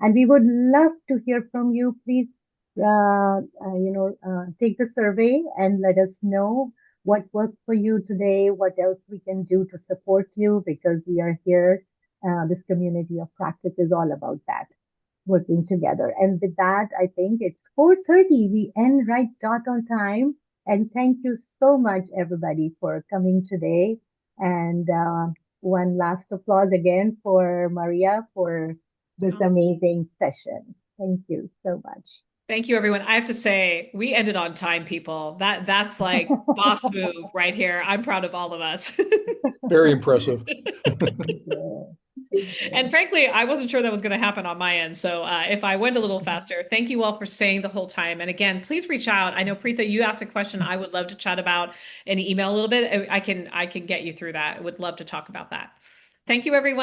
And we would love to hear from you. Please take the survey and let us know what worked for you today, what else we can do to support you, because we are here. This community of practice is all about that, working together. And with that, I think it's 4:30. We end right dot on time. And thank you so much, everybody, for coming today. And one last applause again for Maria for this amazing session. Thank you so much. Thank you, everyone. I have to say, we ended on time, people. That's like boss move right here. I'm proud of all of us. Very impressive. Yeah. And frankly, I wasn't sure that was going to happen on my end. So if I went a little faster, thank you all for staying the whole time. And again, please reach out. I know Preetha, you asked a question I would love to chat about in email a little bit. I can get you through that. I would love to talk about that. Thank you, everyone.